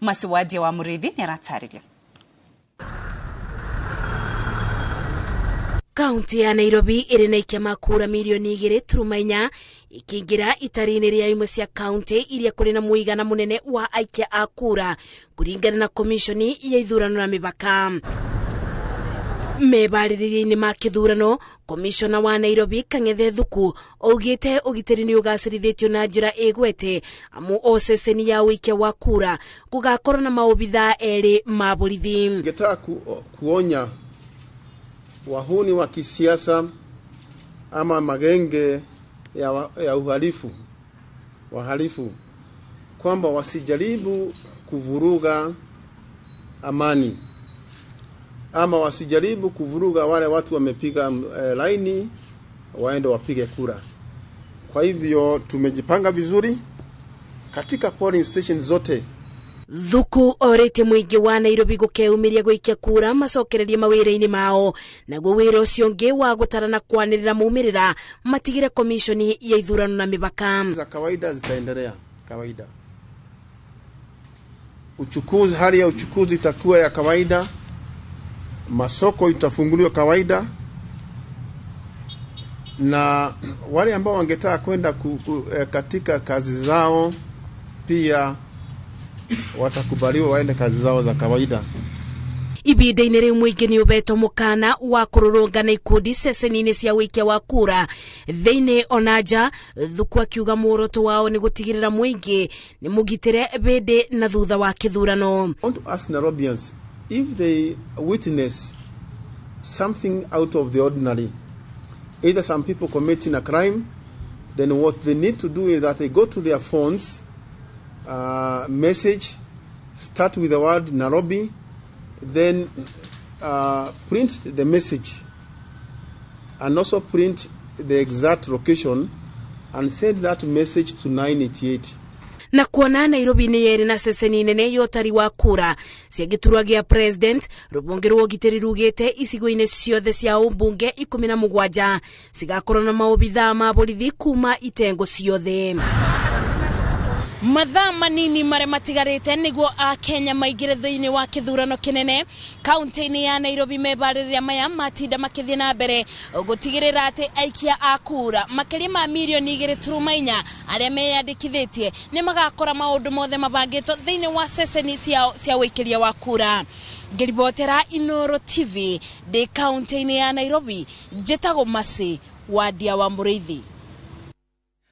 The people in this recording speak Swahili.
Masiwadia wa Murithi ni ratariria. Kaunti ya Nairobi irinaikia makura milioni 2.4 ikingira itarini ria imwe cia kaunti iria kuri na muigana munene wa aikia a kura kuringana na komishoni ya ithurano na mibaka. Mebaririria-ini ma kithurano, komishona wa Nairobi Kang'ethe Thuku augite ũgitĩri ni ugacirithetio na njira igwete amu o ceceni ya wikia wa kura gugakorwo na maobitha eri ma borithi. Ngetaka kuonya wahuni wa kisiasa ama magenge ya wahalifu kwamba wasijaribu kuvuruga amani ama wasijaribu kuvuruga wale watu wamepiga laini waende wapige kura. Kwa hivyo tumejipanga vizuri katika polling station zote. Thuku orete muingi wa Nairobi gukeumiria gwikia kura macokererie mawira-ini mao naguo wira ucio ungi wa gutarana kwanirira maumirira matigire komishoni ya ithurano na mibaka. Za kawaida zitaendelea kawaida. Hali ya uchukuzi itakuwa ya kawaida. Masoko itafunguliwa kawaida, na wale ambao wangetaka kwenda katika kazi zao pia watakubaliwa waende kazi zao za kawaida. Ibida-ini riu muingi ni ubeto mukana wa kururungana ikundi ceceni-ini cia wikia wa kura thiini onaja. Thuku akiuga muoroto wao ni gutigirira muingi ni mugitire bindi na thutha wa kithurano. I want to ask Nairobians if they witness something out of the ordinary, either some people committing a crime, then what they need to do is that they go to their phones, message, start with the word Nairobi, then print the message and also print the exact location and send that message to 988. Na kuona Nairobi ni yeri na ceceni nene yotari wa kura cia giturwa gia president, rubonge rwa ũgitĩri rugite icigo-ini ciothe cia umbunge 17 cigakorwo na maobitha ma borithi kuma itengo ciothe. Mathaa manini mare matigarite niguo a Kenya maigire thiini wa kithurano kinene. Kaunti-ini ya Nairobi mebaririria maya matinda makithie na mbere gutigirira ati aikia a kura makiria ma milioni 2.4 aria meyandikithitie ni magakora maundu mothe mabangitwo thiini wa ceceni cia wikiria wa kura. Ngiribotera Inoro TV de kaunti-ini ya Nairobi, njetago Masi wadia wa Murithi.